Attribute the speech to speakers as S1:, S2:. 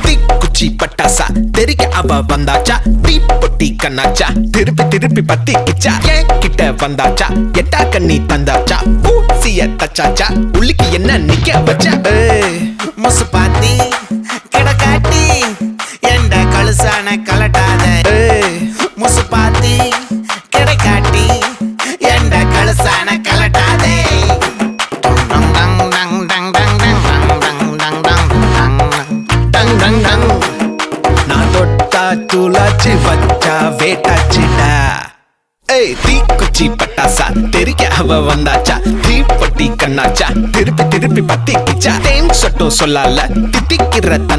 S1: தீக்குச்சி பட்டாசா தெரிக்க அவ வந்தாச்சா, தீ பொட்டி கண்ணாச்சா திருப்பி திருப்பி பத்திக்கிச்சா, ஏன் கிட்ட வந்தாச்சா எட்டா கண்ணி தந்தாச்சா, பூசிய தச்சாச்சா உள்ளிக்கு என்ன நிக்க வச்சா.
S2: முசு பாத்தி கிடக்காட்டி எந்த கழுசான கலட்டாத, முசு பாத்தி கிடக்காட்டி எந்த கழுசான கலட்டாதே.
S1: நான் தொட்டா தூளாச்சு வச்சா வேட்டாச்சுடா. தீக்குச்சி பட்டாசா தெரிக்க அவ வந்தாச்சா, தீப்பட்டி கண்ணாச்சா திருப்பி திருப்பி பத்திக்கிச்சா, தேன் சொட்டும் சொல்லால திட்டிக்கிற தன்